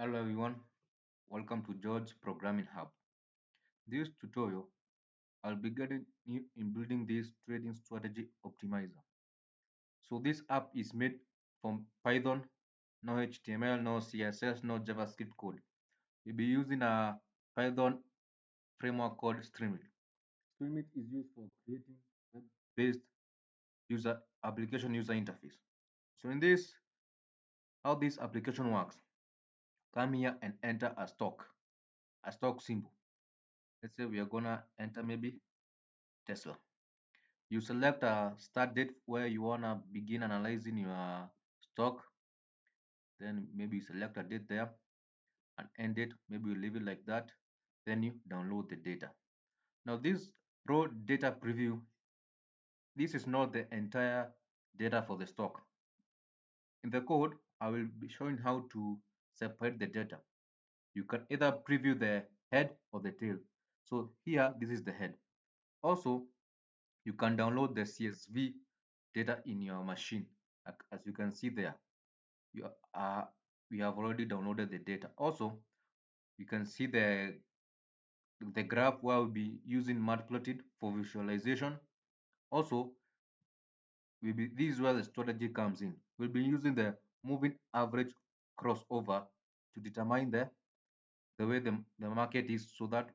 Hello everyone, welcome to George Programming Hub. This tutorial, I'll be guiding you in building this trading strategy optimizer. So this app is made from Python, no HTML, no CSS, no JavaScript code. We'll be using a Python framework called Streamlit. Streamlit is used for creating web-based application user interface. So in this, how this application works, come here and enter a stock symbol. Let's say we are gonna enter maybe Tesla. You select a start date where you wanna begin analyzing your stock. Then maybe you select a date there, and end date. Maybe you leave it like that. Then you download the data. Now this raw data preview, this is not the entire data for the stock. In the code, I will be showing how to separate the data. You can either preview the head or the tail. So here, this is the head. Also, you can download the CSV data in your machine. As you can see there, you we have already downloaded the data. Also, you can see the graph where we'll be using matplotlib for visualization. Also, this is where the strategy comes in. We'll be using the moving average crossover to determine the way the market is so that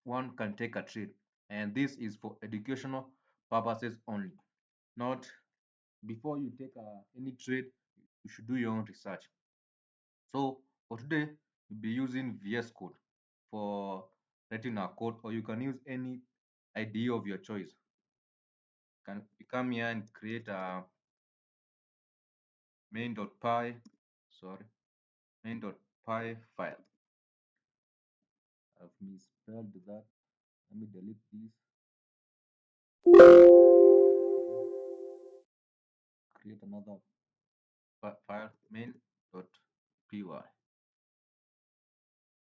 one can take a trade. And this is for educational purposes only. Not before you take any trade, you should do your own research. So for today, we'll be using VS Code for writing our code, or you can use any IDE of your choice. You come here and create a main.py, sorry, main.py file. I've misspelled that. Let me delete this. Create another file, main.py.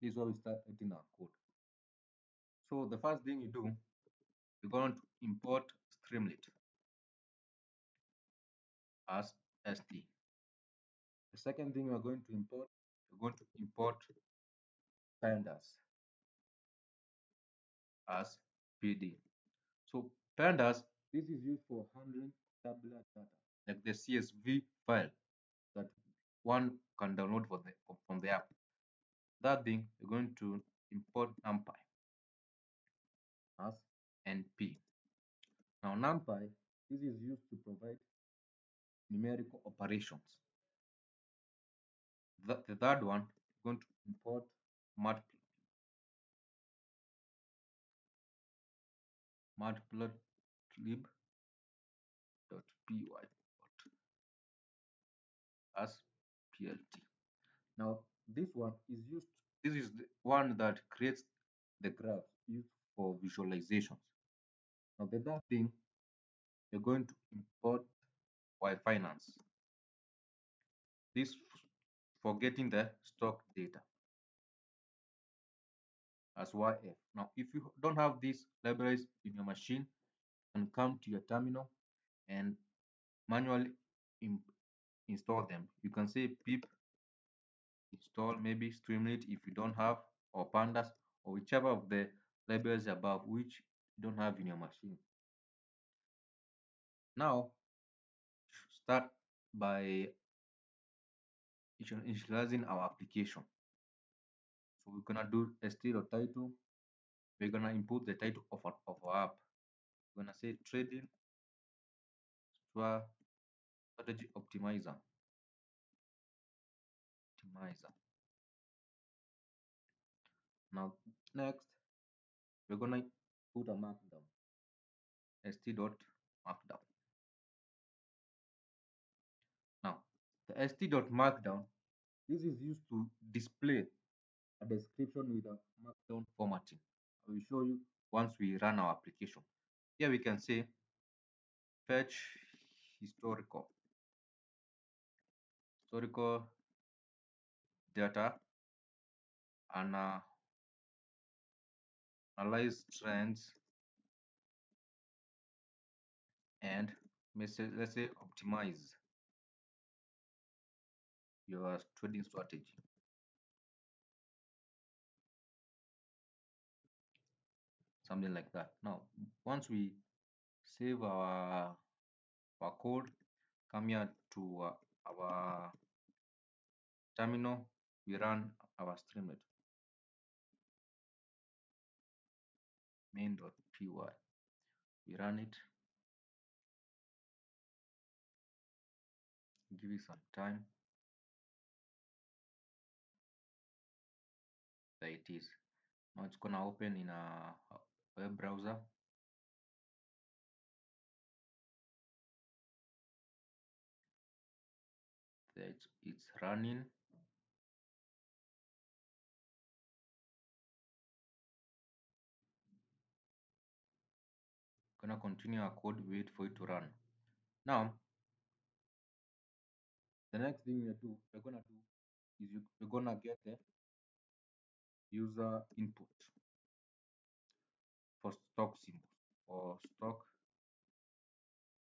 This is where we start writing our code. So the first thing you do, you're going to import Streamlit as st. The second thing we're going to import, we're going to import pandas as pd. So pandas, this is used for handling tabular data, like the CSV file that one can download from the app. That thing, we're going to import numpy as np. Now numpy, this is used to provide numerical operations. The third one, we're going to import matplotlib.py as plt. Now this one is used. This is the one that creates the graphs used for visualizations. Now the third thing, you're going to import yfinance. This for getting the stock data as YF. Now if you don't have these libraries in your machine, you can come to your terminal and manually install them. You can say pip install maybe Streamlit if you don't have, or pandas, or whichever of the libraries above which you don't have in your machine. Now start by initializing our application. So we're gonna do st.title. We're gonna input the title of our app. We're gonna say trading strategy optimizer. Now next, we're gonna put a markdown. st.markdown. Now the st.markdown, this is used to display a description with a markdown formatting. I will show you once we run our application. Here we can say fetch historical data and analyze trends and let's say optimize your trading strategy. something like that. Now, once we save our code, come here to our terminal, we run our streamlit main.py. We run it, give it some time. There it is. Now it's gonna open in a web browser. There it's running. Gonna continue our code, wait for it to run. Now, the next thing we're gonna do is we're gonna get the user input for stock symbol or stock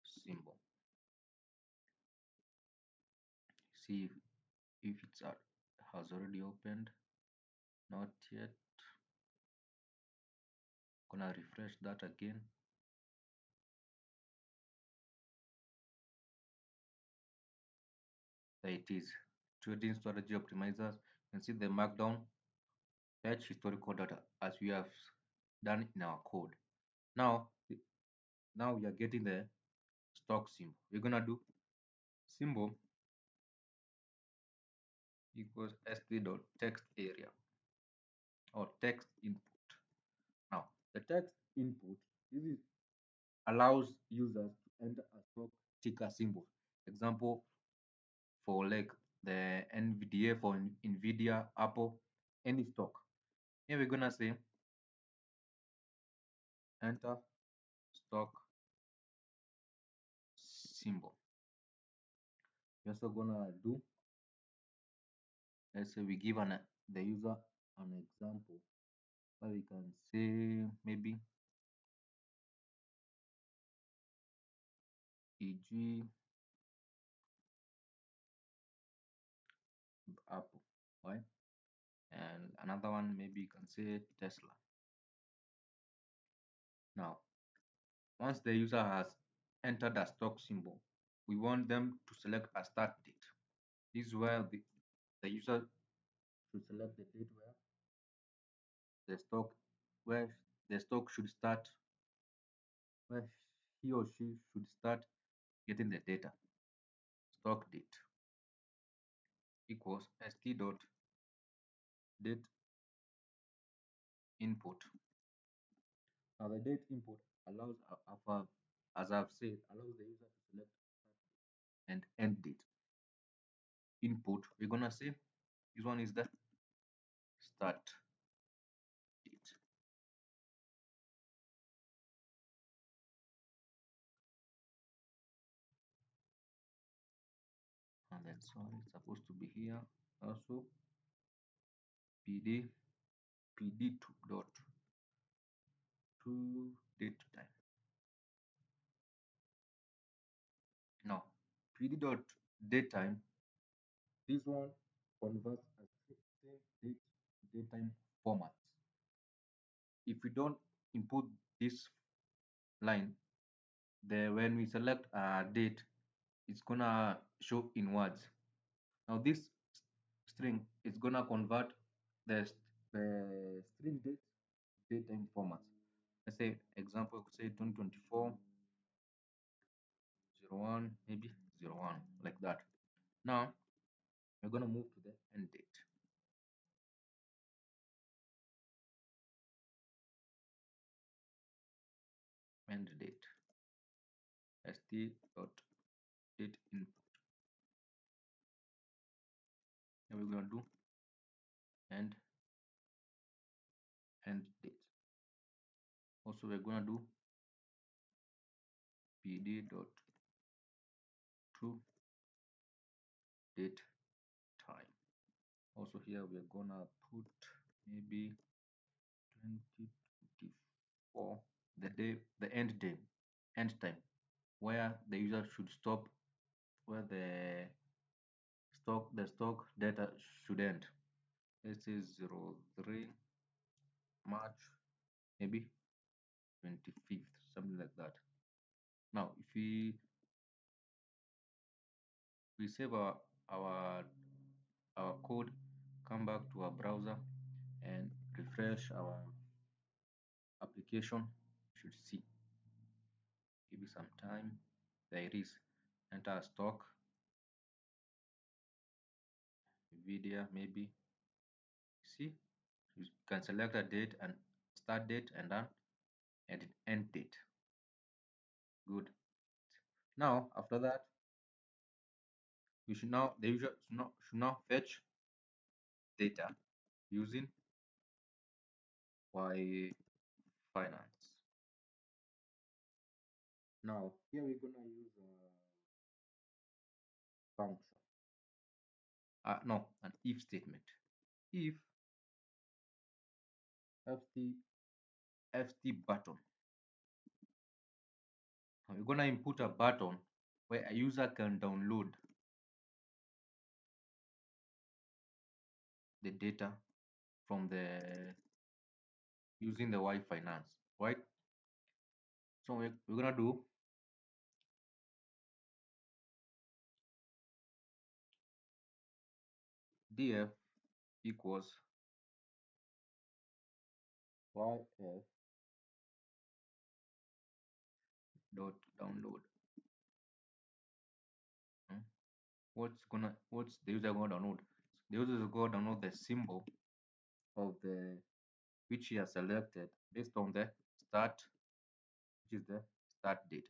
symbol. See if it's has already opened. Not yet. Gonna refresh that again. There it is. Trading strategy optimizers. You can see the markdown, fetch historical data as we have done in our code. Now, now we are getting the stock symbol. We're gonna do symbol equals st.text area or text input. Now, the text input allows users to enter a stock ticker symbol. Example for like the NVDA for Nvidia, Apple, any stock. Here we're gonna say enter stock symbol. We're also gonna do, let's say we give the user an example where we can say maybe e.g. Apple, right? And another one maybe you can say Tesla. Now, once the user has entered a stock symbol, we want them to select a start date. This is where the user should select the date the stock where the stock should start, where he or she should start getting the data. Stock date equals st dot date input. Now the date input allows, as I've said, allows the user to select and end date. Input, we're gonna say this one is the start date. And then sorry, it's supposed to be here also. pd2 dot to date time. Now pd dot date time, this one converts as same date time formats. If we don't input this line, there when we select a date, it's gonna show in words. Now this string is gonna convert the string date time formats. Let's say example, say 2024 01 maybe 01 like that. Now we're gonna move to the end date. End date st dot date input. And we're gonna do end date. Also we're gonna do pd dot to date time. Also here we're gonna put maybe 2024, the end time, where the user should stop, where the stock data should end. This is 03 March maybe 25th, something like that. Now, if we save our our code, come back to our browser and refresh our application, you should see. Give it some time. There it is. Enter stock, Nvidia maybe. See, you can select a date and start date and then edit end date. Good. Now after that, you should now the user should now fetch data using Y Finance. Now here we're gonna use a function. No, an if statement. If ft button. Now we're gonna input a button where a user can download the data from the using the Y Finance, right? So we're gonna do df equals yf dot download. Hmm? What's the user gonna download? The user is gonna download the symbol of the which he has selected based on the start, which is the start date,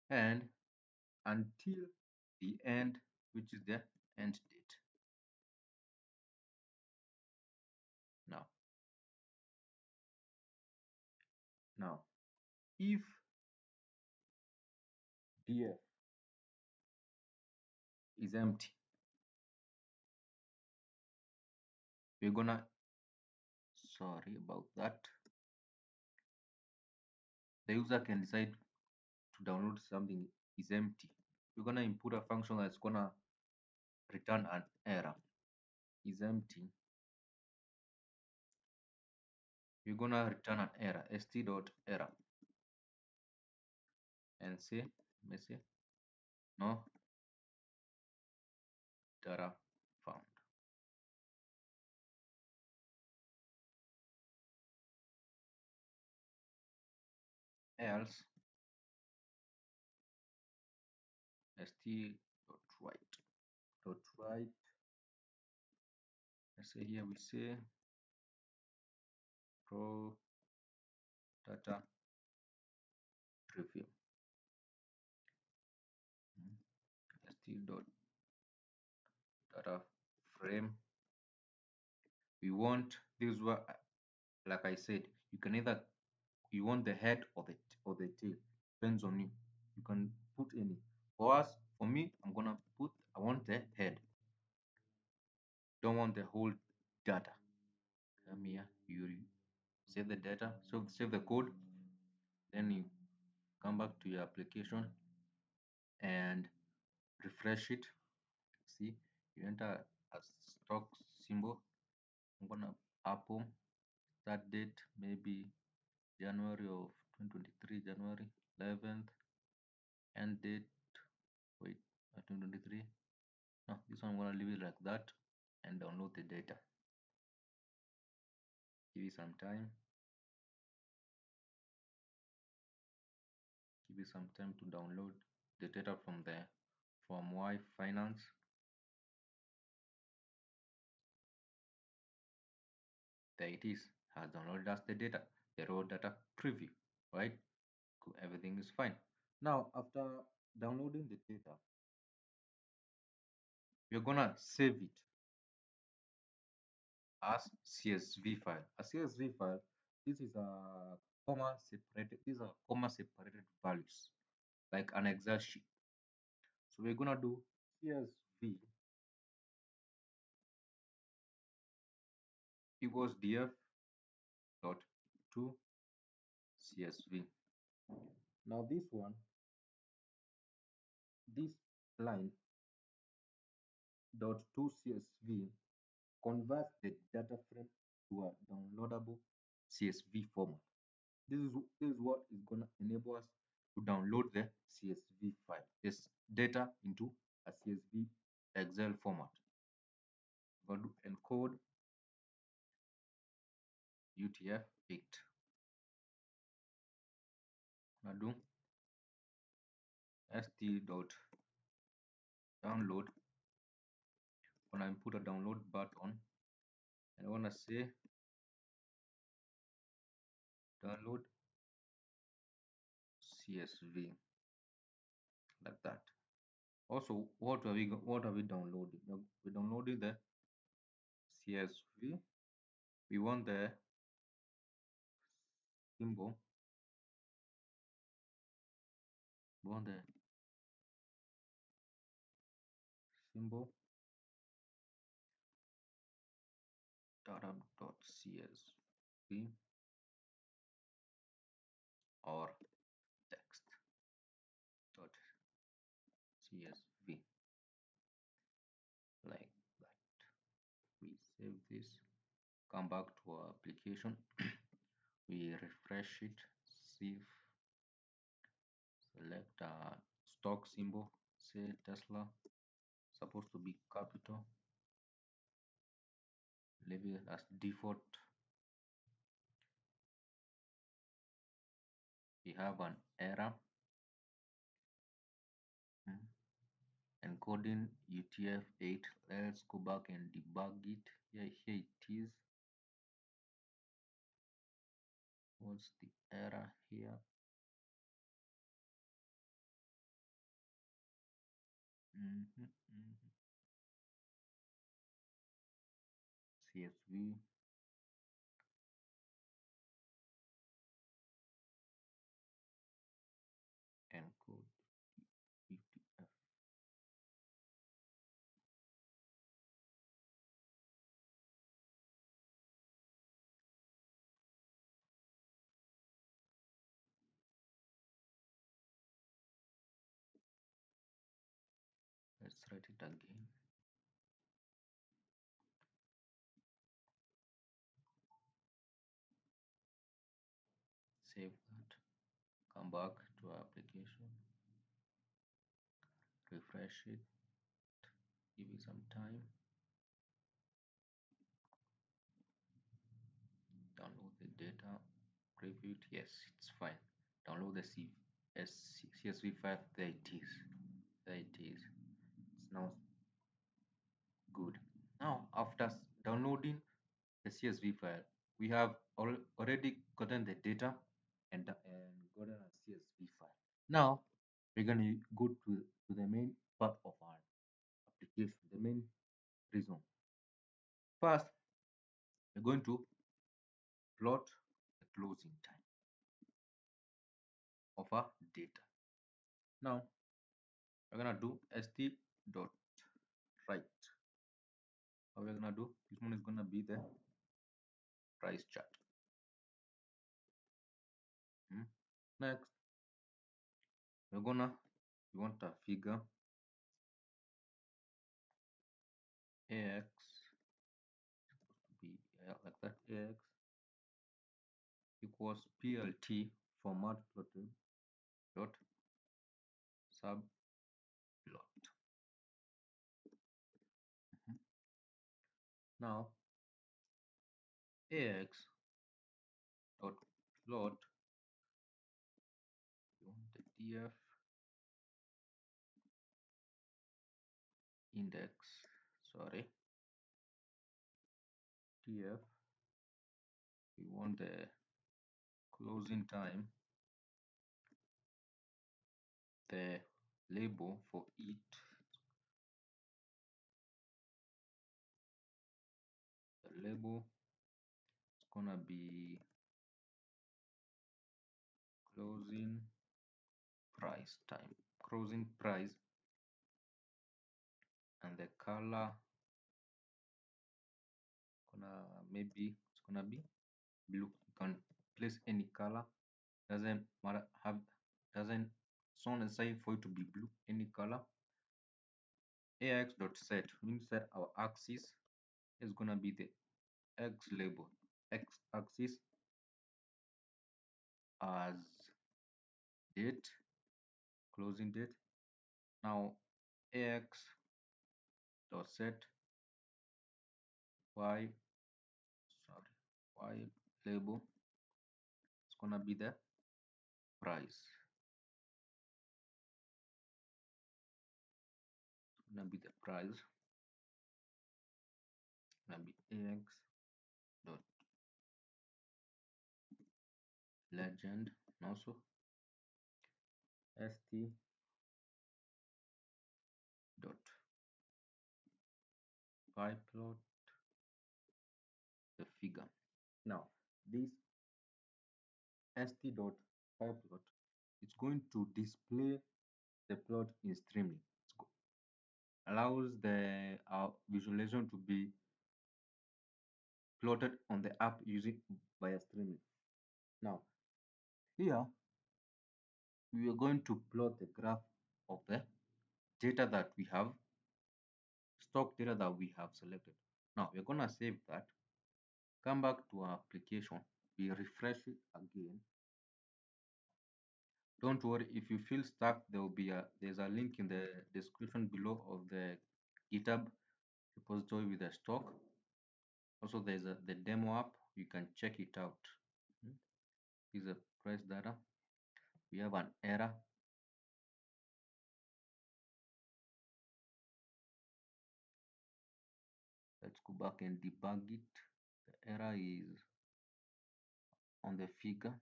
and until the end, which is the end date. Now, now, if df is empty, we're gonna sorry about that. The user can decide to download something is empty. We're gonna input a function that's gonna return an error. Is empty. We're gonna return an error, st.error, and say, let me say, no data found. Else st.write. Let's say here we say raw data preview. st.data frame. We want this one, like I said, you can either you want the head or the tail, depends on you. You can put any. For me, I want the head. Don't want the whole data. Come here, you save the data, so save the code, then you come back to your application and refresh it. See, you enter a stock symbol. I'm gonna Apple start date maybe January of 2023, January 11th, end date, wait, 2023. No, this one I'm gonna leave it like that and download the data. Give it some time. Give it some time to download the data from Y Finance. There it is. Has downloaded us the data, the raw data preview, right? Everything is fine. Now, after downloading the data, we're gonna save it as CSV file. A CSV file, this is a comma separated. These are comma separated values, like an Excel sheet. So we're gonna do CSV equals df dot to CSV. Now this line dot to CSV converts the data frame to a downloadable CSV format. This is what is gonna enable us to download the CSV file, this data into a CSV Excel format. We're going to encode UTF-8. Now do st.download. When I put a download button, and I wanna say download CSV like that. Also, what are we downloading? We're downloading the CSV. We want the symbol. We want the symbol data.csv or text.csv like that. We save this, come back to our application, we refresh it, see if select a stock symbol, say Tesla, supposed to be capital, leave it as default. We have an error. Encoding UTF-8. Let's go back and debug it. Here it is. What's the error here? CSV encode UTF. Let's write it again. Save that. Come back to our application. Refresh it. Give it some time. Download the data. Preview it. Yes, it's fine. Download the CSV file. There it is. There it is. It's now good. Now, after downloading the CSV file, we have already gotten the data and gotten a CSV file. Now, we're going to go to the main part of our application, the main reason. First, we're going to plot the closing time of our data. Now, we're going to do st.write. How we're going to do? This one is going to be the price chart. Next, we want a figure AX be like that. AX equals PLT format plotted dot subplot. Now AX dot plot, you want the DF index, sorry, DF, we want the closing time, the label for it, the label is gonna be closing price time, closing price, and the color maybe it's gonna be blue. You can place any color, doesn't matter, doesn't so necessary for it to be blue, any color. AX dot set, we set our axis is gonna be the X label. x-axis as date, closing date. Now ax dot set y, sorry, y label is gonna be the price. It's gonna be the price. Gonna be ax dot legend, and also st dot pie plot the figure. Now this st dot pie plot, it's going to display the plot in Streamlit. It allows the visualization to be plotted on the app using via Streamlit. Now here we are going to plot the graph of the data that we have, stock data that we have selected. Now we're gonna save that, come back to our application, we refresh it again. Don't worry, if you feel stuck, there's a link in the description below of the GitHub repository with the stock. Also, there's the demo app. You can check it out. Is a price data. We have an error. Let's go back and debug it. The error is on the figure.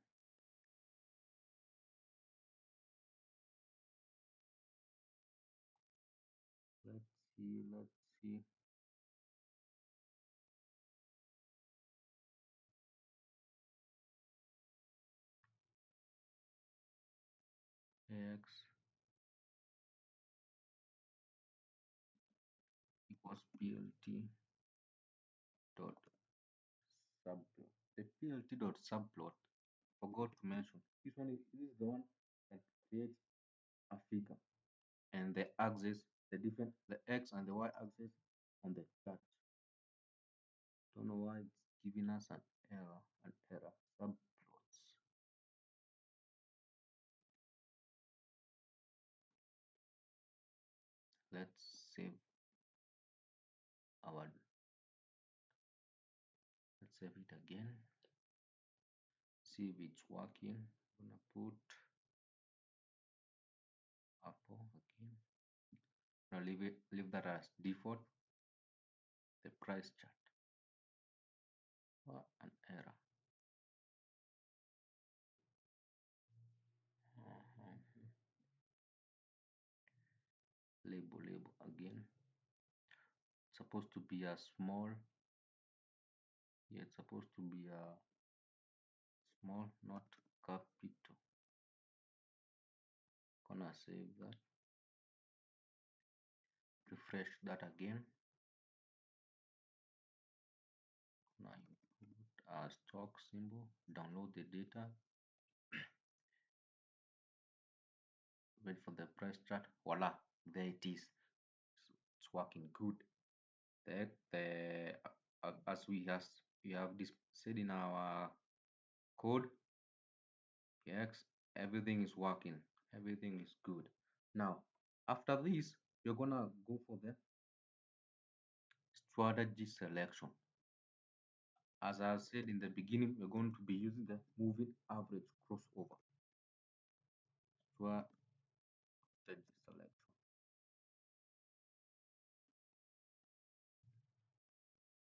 Let's see. X equals PLT dot subplot. The PLT dot subplot, forgot to mention. This is the one that creates a figure, and the axis, the x and the y axis on the chart. Don't know why it's giving us an error. Subplots. Let's save our. Let's save it again. See if it's working. I'm gonna put Apple again. Now leave that as default. The price chart. Oh, an error. Label again. It's supposed to be a small. Yeah, it's supposed to be a small, not capital. Gonna save that. Refresh that again. Now you put a stock symbol. Download the data. Wait for the price chart. Voila, there it is. It's working good. As we have this said in our code, yes, everything is working. Everything is good. Now, after this, you're gonna go for the strategy selection. As I said in the beginning, we're going to be using the moving average crossover strategy selection.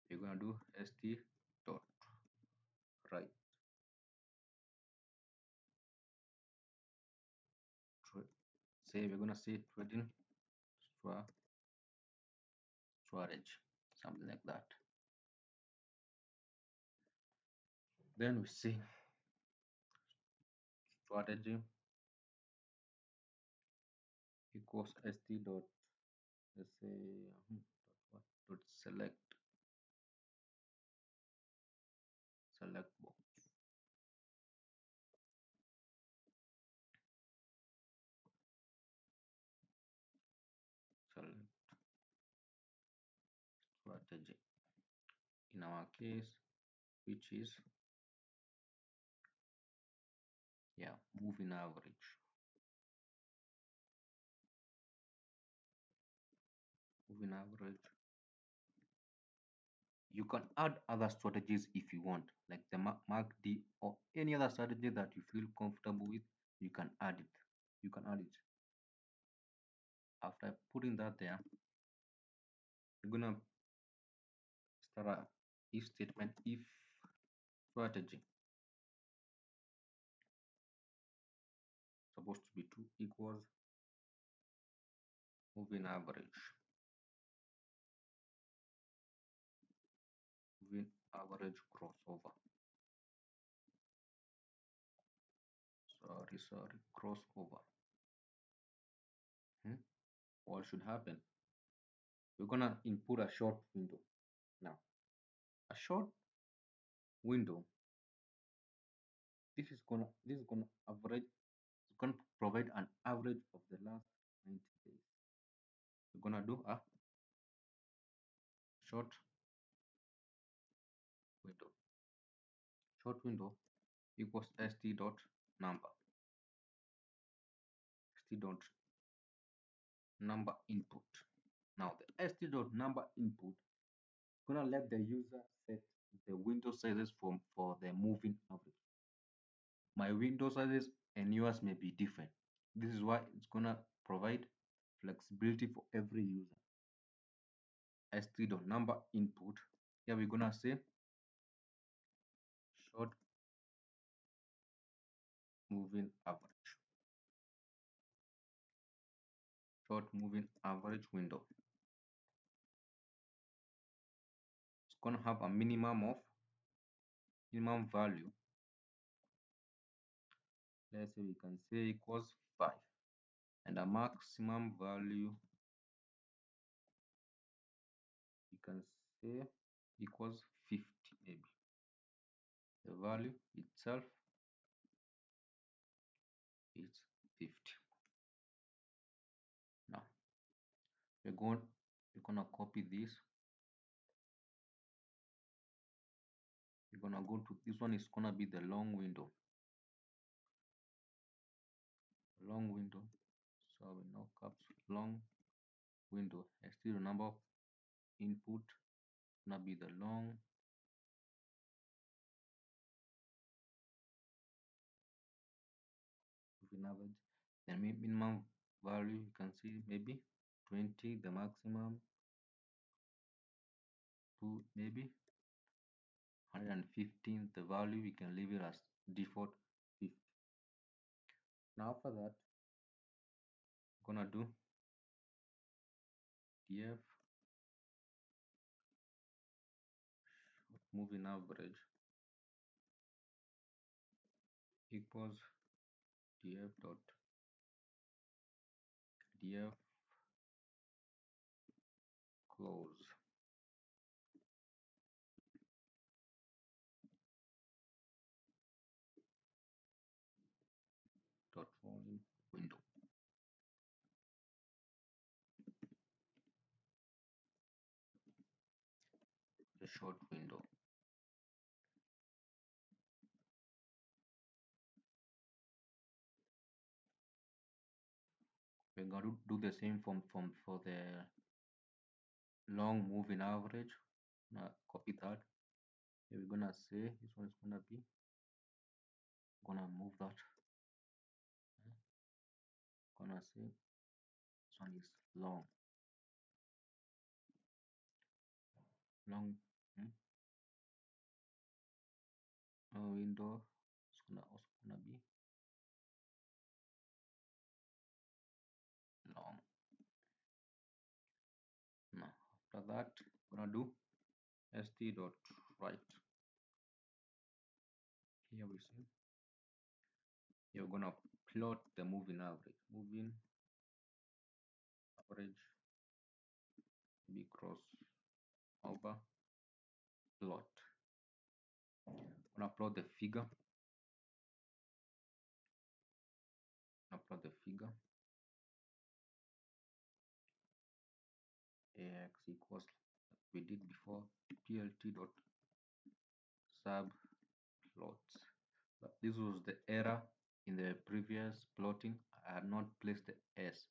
You're gonna do st dot right say we're gonna say trading strategy, something like that. Then we see strategy equals st dot, let's say dot select box, select strategy. In our case, which is, yeah, moving average. Moving average. You can add other strategies if you want, like the MACD or any other strategy that you feel comfortable with. You can add it. You can add it. After putting that there, you're gonna start a if statement, if strategy supposed to be 2 equals moving average. Moving average crossover. Sorry, crossover. Hmm? What should happen? We're gonna input a short window. Now, a short window, this is gonna average, it's gonna provide an average of the last 90 days. We're gonna do a short window. Short window equals st dot number. St dot number input. Now the st dot number input gonna let the user set the window sizes for the moving average. My window sizes and yours may be different. This is why it's gonna provide flexibility for every user. st dot number input. Here we're gonna say short moving average. Short moving average window. It's gonna have a minimum value. Let's say we can say equals 5, and a maximum value you can say equals 50 maybe. The value itself is 50. Now we're gonna copy this. We're gonna go to this one, is gonna be the long window. Long window. So we know caps long window. I still number of input gonna be the long moving average. Then minimum value you can see maybe 20, the maximum to maybe 115. The value we can leave it as default 50. Now after that, I'm gonna do df moving average equals df dot df close dot volume window. The short window. We're going to do the same from for the long moving average. Copy that. Here we're gonna say this one is gonna be, gonna move that. Gonna say this one is long. Long window is gonna also gonna be long. Now after that, gonna do st dot right. Here we see you're gonna plot the moving average. Moving average be cross over plot. Gonna plot the figure. Plot the figure. Ax equals we did before plt dot subplots. But this was the error in the previous plotting. I had not placed the S.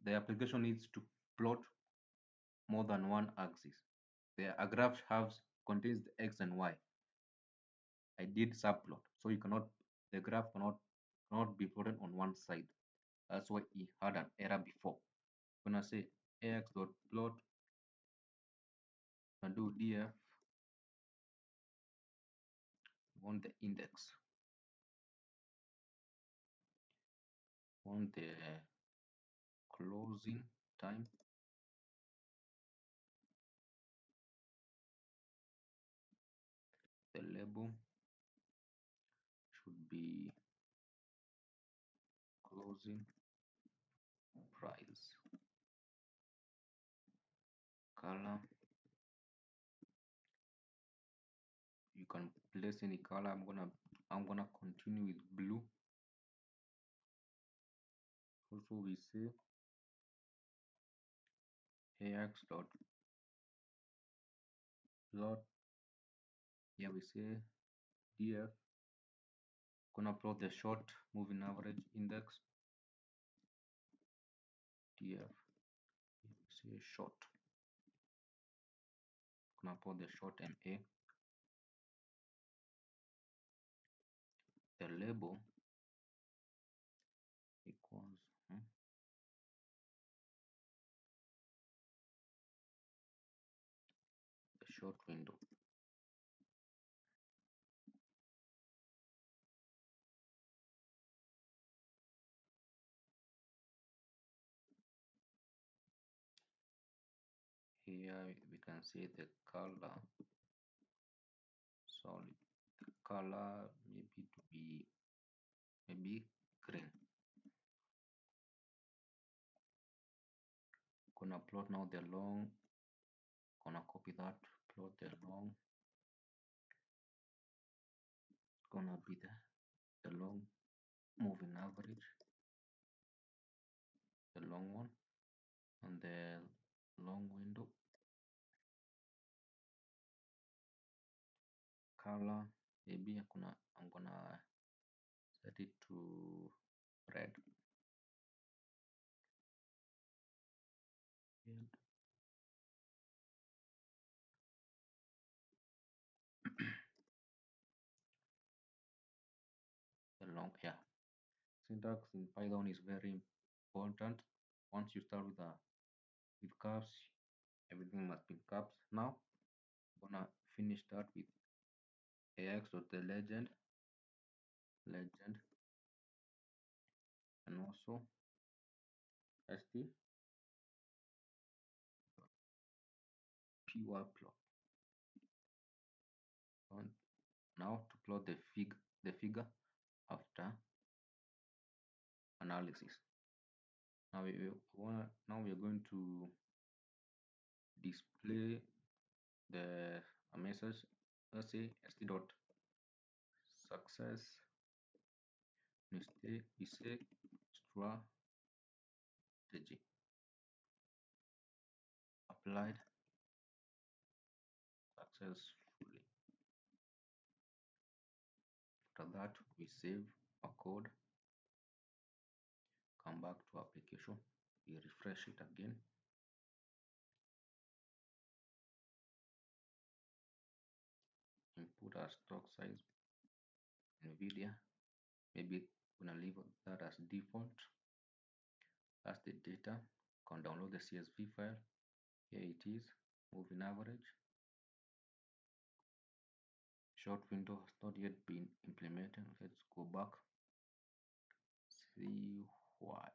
The application needs to plot more than one axis. A graph has contains the X and Y. I did subplot, so you cannot the graph cannot be plotted on one side. That's why he had an error before. When I say ax dot plot, I do df on the index, on the closing time, the label should be closing price. Color, you can place any color. I'm gonna continue with blue. Also we say ax dot plot. Here we say df gonna plot the short moving average index. Df we say short, gonna plot the short ma. The label equals the short window. Here we can say the color solid. The color maybe to be maybe green. Gonna plot now the long. Gonna copy that. Plot the long. Gonna be the long moving average. The long one and the long window. Color maybe I'm gonna set it to red. And the long, yeah. Syntax in Python is very important. Once you start with caps, everything must be in caps. Now I'm gonna finish that with ax dot the legend, and also st pure plot. And now to plot the figure after analysis. Now we are going to display the a message. Let's say st dot success mistake strategy applied successfully. After that, we save our code, come back to application, we refresh it again. Input our stock size, NVIDIA. Maybe we're gonna leave that as default. That's the data. Can download the CSV file. Here it is, moving average. Short window has not yet been implemented. Let's go back. See why.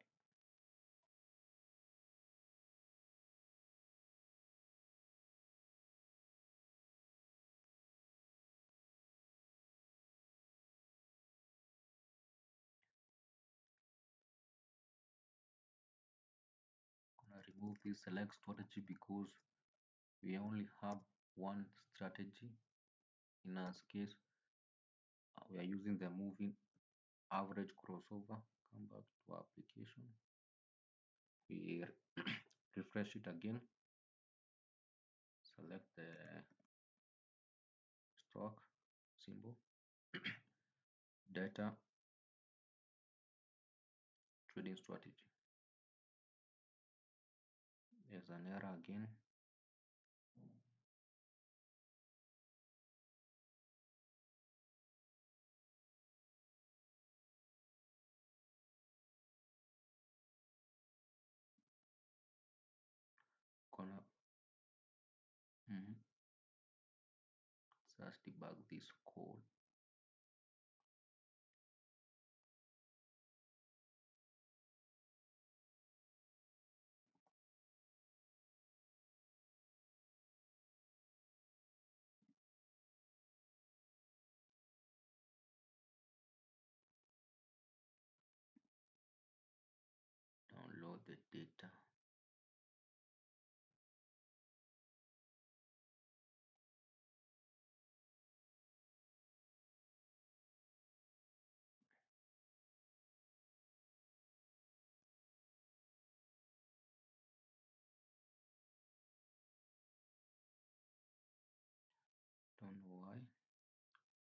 I'm gonna remove this select strategy because we only have one strategy. In our case, we are using the moving average crossover. Come back to application. We refresh it again. Select the stock symbol, data, trading strategy. There's an error again. Gonna just debug this code. Download the data. Don't know why.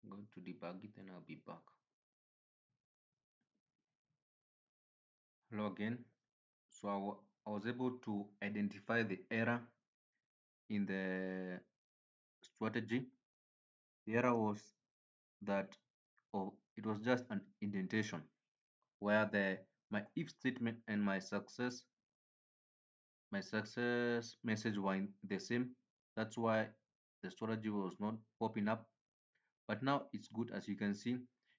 I'm going to debug it and I'll be back. Hello again. So I was able to identify the error in the strategy. The error was that it was just an indentation where my if statement and my success message were the same. That's why the strategy was not popping up. But now it's good. As you can see,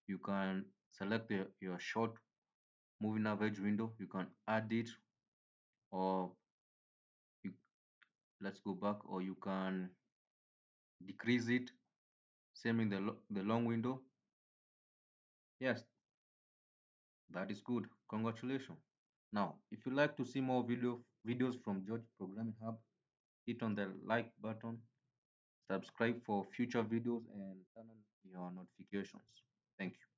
you can select your short moving average window. You can add it, or you, let's go back, or you can decrease it. Same in the long window. Yes, that is good. Congratulations. Now, if you like to see more videos from George Programming Hub, hit on the like button, subscribe for future videos, and turn on your notifications. Thank you.